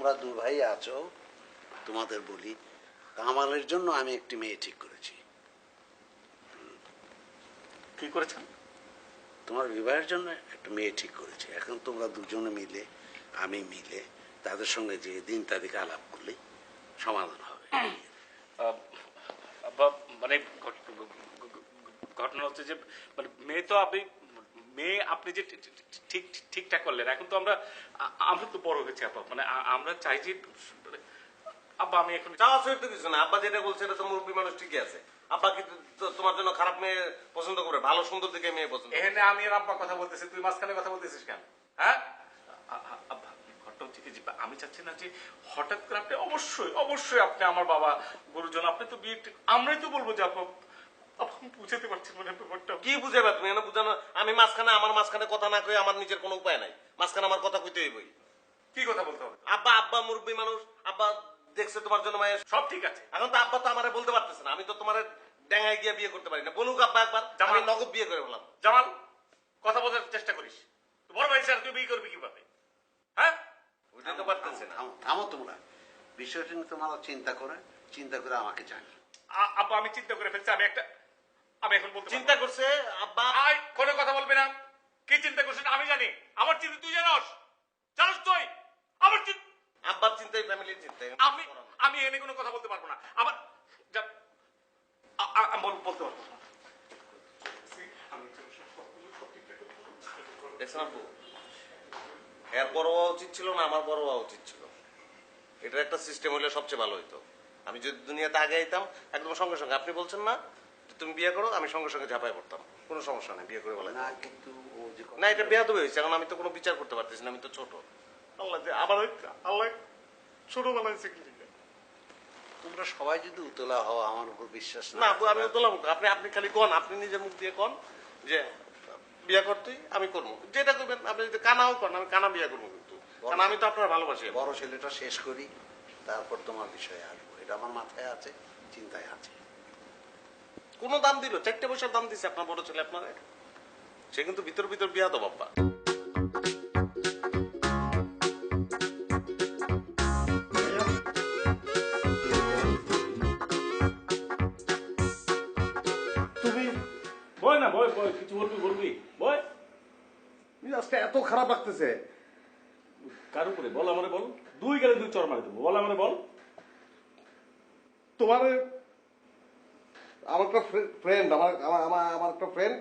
তোমরা দুই ভাই আছো, তোমাদের বলি, কামালের জন্য আমি একটি মেয়ে ঠিক করেছি। কি করেছেন? তোমার বিবাহের জন্য একটা মেয়ে ঠিক করেছি। এখন তোমরা দুজনে মিলে, আমি মিলে তাদের সঙ্গে যে দিন তারিখ আলাপ করলে সমাধান হবে। আব্বা, মানে ঘটনা হচ্ছে যে মানে মেয়ে আপনি যে ঠিকঠাক করলেন, এখন তো আমরা তো বড় হয়েছি আব্বা, মানে আমরা চাই যে মানে, আব্বা আমি এখন চাওয়া তো কিছু না, আব্বা যেটা বলছে এটা তো মুরব্বী মানুষ ঠিকই আছে। আব্বা কি তোমার জন্য খারাপ মেয়ে পছন্দ করে? ভালো সুন্দর দিকে মেয়ে পছন্দ করে। এখানে আমি আর আব্বা কথা বলতেছি, তুই মাঝখানে কথা বলতেছিস কেন? হ্যাঁ আব্বা, ঘটনা হচ্ছে কি যে আমি চাচ্ছি না যে হঠাৎ করে আপনি অবশ্যই আপনি আমার বাবা গুরুজন, আপনি তো বিয়ে আমরাই তো বলবো যে আপনি বুঝাতে পারছেন মানে ব্যাপারটা কি বুঝাবে তুমি? এনে বুঝানো আমি আমার মাঝখানে কথা না কই আমার নিজের কোনো উপায় নাই, মাঝখানে আমার কথা কইতে হইবই। কি কথা বলতে হবে? আব্বা মুরব্বী মানুষ, আব্বা দেখছে তোমার জন্য মায়ের সব ঠিক আছে, এখন তো আব্বা তো আমারে বলতে পারতেছে না, আমি তো তোমার ড্যাঙ্গায় গিয়ে বিয়ে করতে পারি না। বলুক আব্বা একবার, আমি নগদ বিয়ে করে বললাম। জামাল কথা বোঝার চেষ্টা করিস, বড় ভাই স্যার তুই বিয়ে করবি কিভাবে? হ্যাঁ বুঝতে তো পারতেছে না। থামো তোমরা, বিষয়টা নিয়ে তোমরা চিন্তা করে আমাকে জানি। আব্বা আমি চিন্তা করে ফেলছি, আমি এখন বলতে চিন্তা করছে আব্বা। আয় কোনো কথা বলবি না, কি চিন্তা করছিস আমি জানি, আমার চিন্তা তুই জানোস তুই আমার চিন্তা, আব্বার চিন্তাই ফ্যামিলির চিন্তা। আমি এনে কোনো কথা বলতে পারবো না, আবার বলতে পারবো না। দেখছেন আব্বু, এর বড় হওয়া উচিত ছিল না, আমার বড় হওয়া উচিত ছিল। এটার একটা সিস্টেম হলে সবচেয়ে ভালো হইতো। আমি যদি দুনিয়াতে আগে আইতাম একদম সঙ্গে সঙ্গে, আপনি বলছেন না তুমি বিয়ে করো, আমি সঙ্গে সঙ্গে ঝাঁপাই পড়তাম, কোনো সমস্যা নেই, বিয়ে করে বলে না কিন্তু ও যে না, এটা বেয়াদবি হয়েছে। এখন আমি তো কোনো বিচার করতে পারতেছি না, আমি তো ছোট। আল্লাহ ছোট বানাইছে কি তোমরা সবাই যদি উতলা হও, আমার উপর বিশ্বাস না আব্বু, আমি তোলাম। আপনি খালি কন, আপনি নিজের মুখ দিয়ে কন যে বিয়ে করতেই আমি করবো, যেটা করবেন। আপনি যদি কানাও কন, আমি কানা বিয়ে করবো, কিন্তু কারণ আমি তো আপনার ভালোবাসি। বড় ছেলেটা শেষ করি, তারপর তোমার বিষয়ে আসবো। এটা আমার মাথায় আছে, চিন্তায় আছে। কোনো দাম দিল? 4 পয়সার দাম দিছে আপনার বড় ছেলে আপনার, সে কিন্তু ভিতর বিয়া তো বাপ্পা। তুমি বয় না, বয় কিছু বলবি বয়। আজকে এত খারাপ লাগতেছে। কার উপরে বল, আমারে বল, 2 গেলে 2 চড় মারি দেবো, বল আমারে বল। তোমার আমার একটা ফ্রেন্ড, আমার একটা ফ্রেন্ড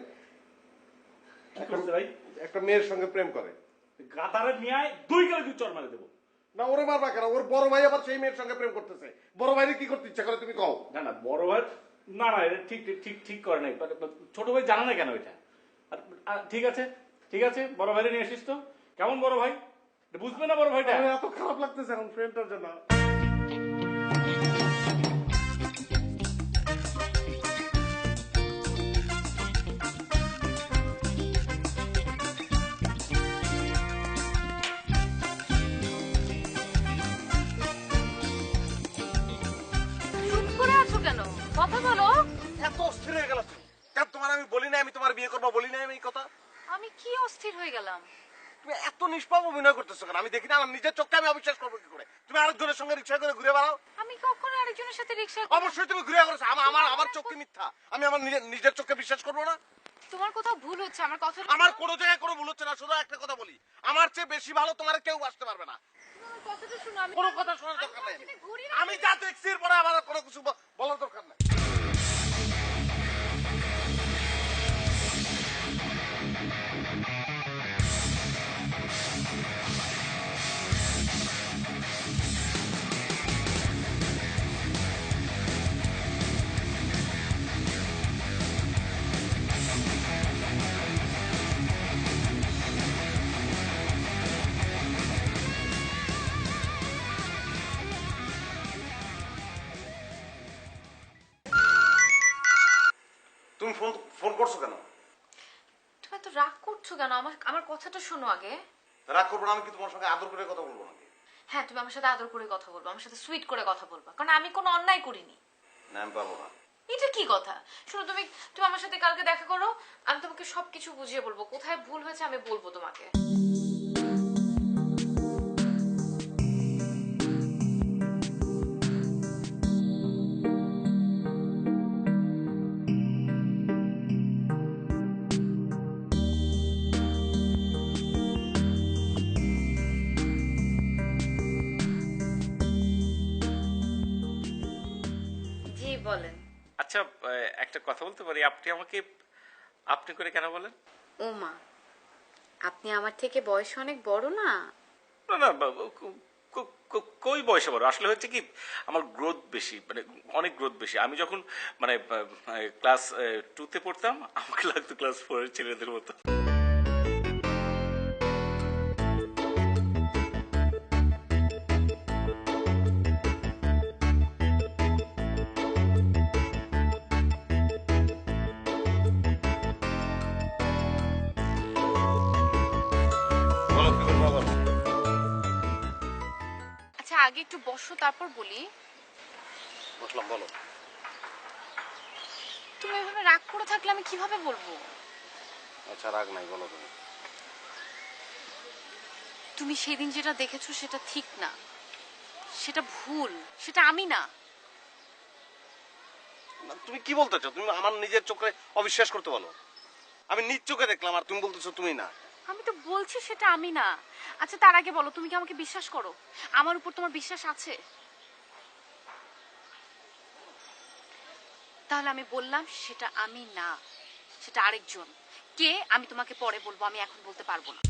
কি করছে ভাই? একটা মেয়ের সঙ্গে প্রেম করে। গাতারে নিয়ে 2 গেলে 2 চড় মারি দেবো। না ওরে মারবা কেন? ওর বড় ভাই আবার সেই মেয়ের সঙ্গে প্রেম করতেছে। বড় ভাইরে কি করতে ইচ্ছা করে তুমি কও? না বড় ভাই, না এটা ঠিক করে নাই, ছোট ভাই জানা না কেন এটা? ঠিক আছে বড় ভাইরে নিয়ে আসিস তো। কেমন বড় ভাই, বুঝবে না বড় ভাইটা? এত খারাপ লাগতেছে এখন ফ্রেন্ডটার জন্য। চুপ করে আছো কেন? কথা বলো। এত অস্থির হয়ে গেল তুমি? কেন তোমার আমি বলি না আমি তোমার বিয়ে করবো? বলি না আমি এই কথা? আমি কি অস্থির হয়ে গেলাম? তুমি এত নিষ্পাপ অভিনয় করতেছো কেন? আমি দেখি না, আমার নিজের চোখকে আমি অবিশ্বাস করবো কি করে? তুমি আরেকজনের সঙ্গে রিক্সা করে ঘুরে বেড়াও। আমি কখনো আরেকজনের সাথে রিকশা অবশ্যই তুমি ঘুরে করেছো। আমার চোখ কি মিথ্যা? আমি আমার নিজের চোখকে বিশ্বাস করবো না? তোমার কোথাও ভুল হচ্ছে, আমার কথা আমার কোনো জায়গায় কোনো ভুল হচ্ছে না। শুধু একটা কথা বলি, আমার চেয়ে বেশি ভালো তোমার কেউ আসতে পারবে না। আমার কথাটা শুনো। আমি কোনো কথা শোনার দরকার নাই। আমি ঘুরি না। আমি যা দেখছি এরপরে আমার আর কোনো কিছু বলার দরকার নাই। তুমি ফোন করছো কেন? তুমি এত রাগ করছো কেন? আমার কথাটা শোনো আগে। রাগ করবো না? আমি কি তোমার সঙ্গে আদর করে কথা বলবো নাকি? হ্যাঁ, তুমি আমার সাথে আদর করে কথা বলবো, আমার সাথে সুইট করে কথা বলবা, কারণ আমি কোনো অন্যায় করিনি। না আমি পারবো না। এটা কি কথা? শোনো, তুমি আমার সাথে কালকে দেখা করো, আমি তোমাকে সবকিছু বুঝিয়ে বলবো, কোথায় ভুল হয়েছে আমি বলবো তোমাকে। আচ্ছা একটা কথা বলতে পারি, আপনি আমাকে আপনি করে কেন বলেন? ও মা, আপনি আমার থেকে বয়সে অনেক বড় না? না না কই বয়সে বড়, আসলে হচ্ছে কি আমার গ্রোথ বেশি, মানে অনেক গ্রোথ বেশি। আমি যখন মানে ক্লাস 2-তে পড়তাম আমাকে লাগতো ক্লাস 4-এর ছেলেদের মতো। বলো কি বলবো আবার? আচ্ছা আগে একটু বসো তারপর বলি। বসলাম, বলো। তুমি এভাবে রাগ করে থাকলে আমি কিভাবে বলবো? আচ্ছা রাগ নাই, বলো তুমি। তুমি সেদিন যেটা দেখেছো সেটা ঠিক না, সেটা ভুল, সেটা আমি না। না, তুমি কি বলতে চাও? তুমি আমার নিজের চোখে অবিশ্বাস করতে বলো। আমি নিজ চোখে দেখলাম আর তুমি বলতেছো তুমি না। আমি তো বলছি সেটা আমি না। আচ্ছা তার আগে বলো, তুমি কি আমাকে বিশ্বাস করো? আমার উপর তোমার বিশ্বাস আছে? তাহলে আমি বললাম সেটা আমি না, সেটা আরেকজন। কে আমি তোমাকে পরে বলবো, আমি এখন বলতে পারবো না।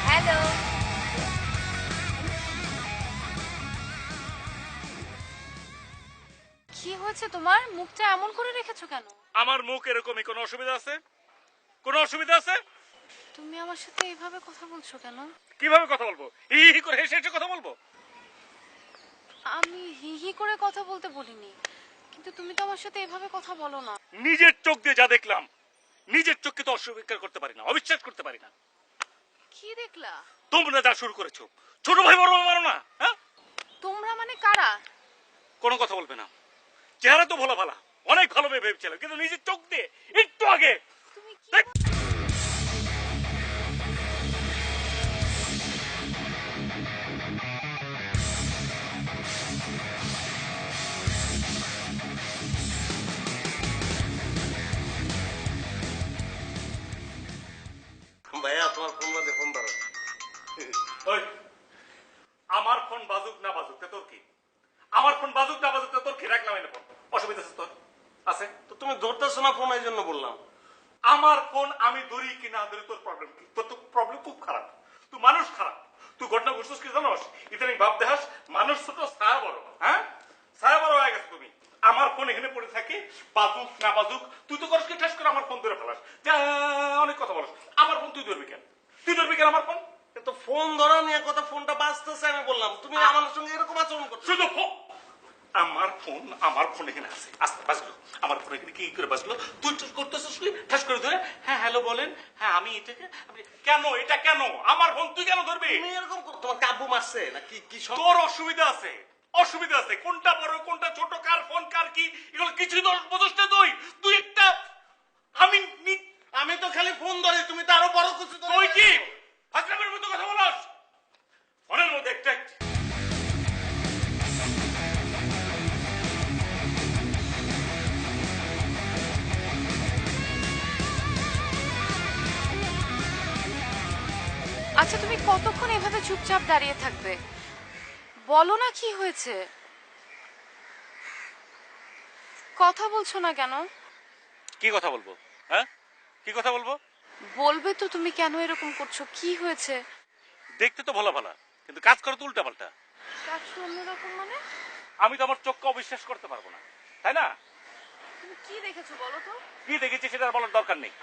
হ্যালো। কি হয়েছে তোমার? মুখটা এমন করে রেখেছো কেন? আমার মুখ এরকমই, কোনো অসুবিধা আছে? কোনো অসুবিধা আছে? তুমি আমার সাথে এইভাবে কথা বলছো কেন? কিভাবে কথা বলবো? হি হি করে হেসে হেসে কথা বলবো? আমি হি হি করে কথা বলতে বলিনি, কিন্তু তুমি তো আমার সাথে এভাবে কথা বলো না। নিজের চোখ দিয়ে যা দেখলাম, নিজের চোখকে তো অস্বীকার করতে পারি না, অবিশ্বাস করতে পারি না। কি দেখলা? তোমরা যা শুরু করেছো, ছোট ভাই বড় ভাই মানো না, হ্যাঁ? তোমরা মানে কারা? কোনো কথা বলবে না। চেহারা তো ভালো ভালো, অনেক ভালো মেয়ে ভেবেছিলাম, কিন্তু নিজের চোখ দিয়ে একটু আগে তুমি কি দেখ। ভাইয়া তোমার ফোন বাদে ফোন ধরো। ওই, আমার ফোন বাজুক না বাজুক তা তোর কি? আমার ফোন বাজুক না বাজুক তা তোর কি? রাখলাম এনে ফোন, অসুবিধা আছে তোর? আছে? তো তুমি ধরতেছো না ফোন, এই জন্য বললাম। আমার ফোন আমি ধরি কি না ধরি তোর প্রবলেম কি? তোর তো প্রবলেম খুব খারাপ, তুই মানুষ খারাপ। তুই ঘটনা ঘুরছিস কি জানোস? ইদানিং ভাব দেখাস মানুষ ছোট ছায়া বড়, হ্যাঁ? ছায়া বড় হয়ে গেছে তুমি। আমার ফোন এখানে পড়ে থাকে, বাজুক না বাজুক তুই তো করস কি ঠাস করে আমার ফোন ধরে ফেলাস, যা অনেক কথা বলস। আমার ফোন তুই ধরবি কেন? তুই ধরবি কেন আমার ফোন? তো ফোন ধরা নিয়ে কথা, ফোনটা বাজতেছে আমি বললাম, তুমি আমার সঙ্গে এরকম আচরণ করছো। শুধু আমার ফোন এখানে আছে, আস্তে বাজলো। আমার ফোন এখানে কি করে বাজলো? তুই করতেছিস কি ঠাস করে ধরে? হ্যাঁ হ্যালো বলেন, হ্যাঁ আমি এটাকে কেন, এটা কেন আমার ফোন তুই কেন ধরবি? তুমি এরকম তোমার কাব্বু মারছে না কি? কি তোর অসুবিধা আছে, অসুবিধা আছে। কোনটা বড় কোনটা ছোট, কার ফোন কার কি, এগুলো কিছুই তো বুঝছ না তুই। তুই একটা আমি তো খালি ফোন ধরি, তুমি তো আরো বড় কিছু ধরে তুই কি ফেলেছো। ফাজলামের মতো কথা বলস? ফোনের মধ্যে একটা আচ্ছা তুমি কতক্ষণ এভাবে চুপচাপ দাঁড়িয়ে থাকবে? বলো না কি হয়েছে? কথা বলছো না কেন? কি কথা বলবো? হ্যাঁ কি কথা বলবো? বলবে তো তুমি কেন এরকম করছো, কি হয়েছে? দেখতে তো ভালো ভালো, কিন্তু কাজ করে তো উল্টা পাল্টা। কাজ অন্যরকম মানে? আমি তো আমার চোখকে অবিশ্বাস করতে পারবো না, তাই না? তুমি কি দেখেছো বলো তো? কি দেখেছি সেটা আর বলার দরকার নেই।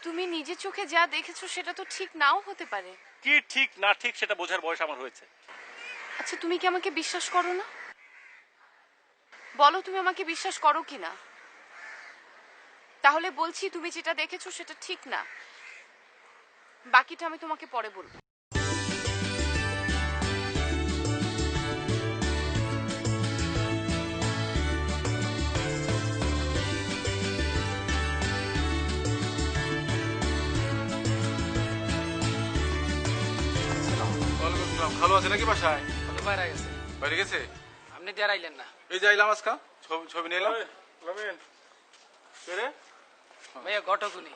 তুমি নিজের চোখে যা দেখেছো সেটা তো ঠিক নাও হতে পারে। কি ঠিক না ঠিক সেটা বোঝার বয়স আমার হয়েছে। আচ্ছা তুমি কি আমাকে বিশ্বাস করো না? বলো তুমি আমাকে বিশ্বাস করো কি না? তাহলে বলছি তুমি যেটা দেখেছো সেটা ঠিক না, বাকিটা আমি তোমাকে পরে বলবো। ওয়ালাইকুম আসসালাম। ভালো আছে নাকি বাসায়? কত বাইরে গেছে, বাইরে গেছে? আপনি দিয়ে আইলেন না? এই যে আইলাম আজকা, ছবি নিয়ে এলাম। ভাইয়া ঘটকুনি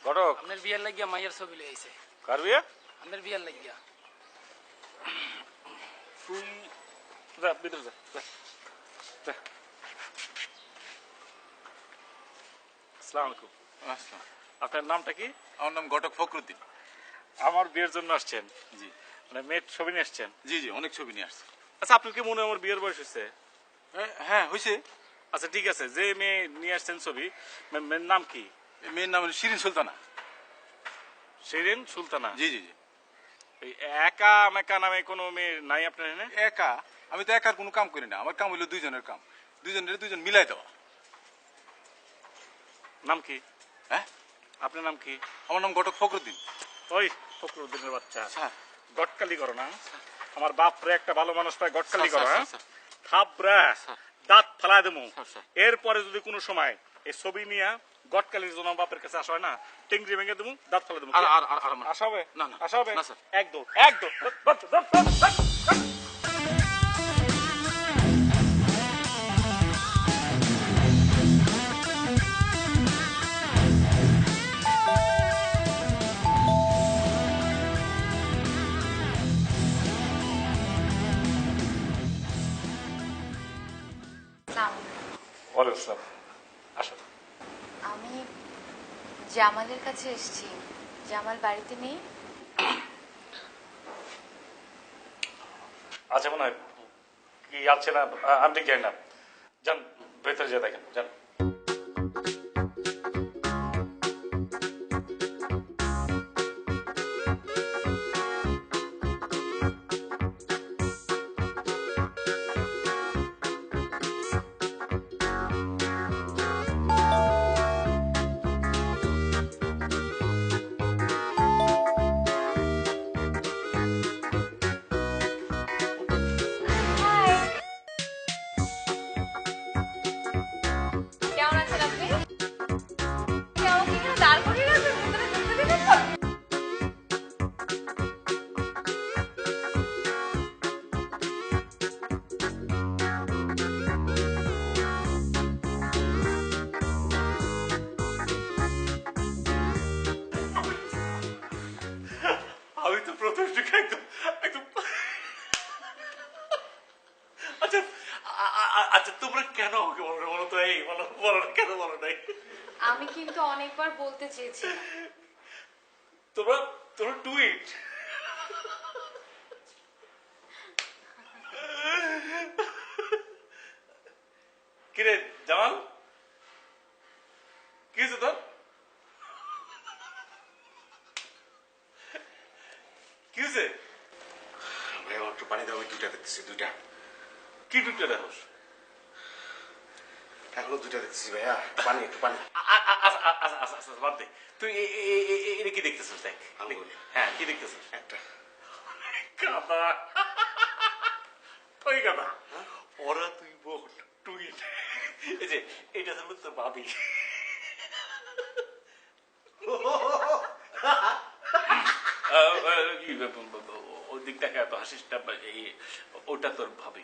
ঘটক, আপনার বিয়ের লাগিয়া মাইয়ার ছবি লই আইছে। কার বিয়ে? আপনার বিয়ের লাগিয়া। তুই যা ভিতরে যা, যা, যা। আসসালামু আলাইকুম। আসসালাম। আপনার নামটা কি? আমার নাম ঘটক ফখরুদ্দিন। আমার বিয়ের জন্য আসছেন? জি মানে মেয়ের ছবি নিয়ে আসছেন? জি জি, অনেক ছবি নিয়ে আসছে। আচ্ছা আপনার কি মনে হয় আমার বিয়ের বয়স হয়েছে? হ্যাঁ হয়েছে। আচ্ছা ঠিক আছে, যে মেয়ে নিয়ে আসছেন ছবি, মেয়ের নাম কি? এই মেয়ের নাম হলো শিরিন সুলতানা। শিরিন সুলতানা? জি জি জি। এই একা মেকা নামে কোনো মেয়ে নাই আপনার এখানে? একা? আমি তো একার কোনো কাম করি না, আমার কাম হলো দুইজনের কাম, দুইজন মিলাই দেওয়া। নাম কি? হ্যাঁ, আপনার নাম কি? আমার নাম ঘটক ফখরুদ্দিন। ওই ফখরুদ্দিনের বাচ্চা, স্যার। গটকালি করো না? আমার বাপরে একটা ভালো মানুষ পায় গটকালি স্যার, করো, স্যার, হ্যাঁ? স্যার। থাপড়া দাঁত ফালাই দেবো। Sir, sir. এরপরে যদি কোনো সময় এই ছবি নিয়ে গটকালির জন্য বাপের কাছে আসা হয় না, টেংরি ভেঙে দেবো, দাঁত ফালাই দেবো। আর আসা হবে? না, না। আসা হবে? না, স্যার। এক দৌড়, এক দৌড়, ধর, ধর, ধর, ধর, ধর। ওয়ালাইকুম আসসালাম। আসো। আমি জামালের কাছে এসেছি। জামাল বাড়িতে নেই? আচ্ছা মনে হয় কি আছে না, আমি ঠিক জানি না। যান ভেতরে যেয়ে দেখেন, যান। কেমন আছেন আপনি? কি আমাকে এখানে দাঁড় করিয়ে রাখবেন? ভেতরে ঢুকতে দিবেন না? আমি তো প্রথম দিকে একদম একদম আচ্ছা আচ্ছা তোমরা কেন আমাকে বলো না, বলো তো, এই বলো বলো না, কেন বলো নাই? আমি কিন্তু অনেকবার বলতে চেয়েছি। তোমরা তোমরা টুইট কিরে জামাল, কি হয়েছে তোর? কি হয়েছে? ভাই আমার একটু পানি দাও, আমি দুইটা দেখতেছি, দুইটা। কি টুইটটা দেখোস? এখনো দুইটা দেখতেছি ভাইয়া, পানি, একটু পানি। আচ্ছা বাদ দে, তুই এটা কি দেখতেছিস? দেখ। আঙ্গুল। হ্যাঁ, কি দেখতেছিস? একটা। গাধা, ওই গাধা, ওরা তুই বল টুইট। এই যে এটা হলো তোর ভাবি। ওই দিকটাকে এত হাসিস না, ওটা তোর ভাবি।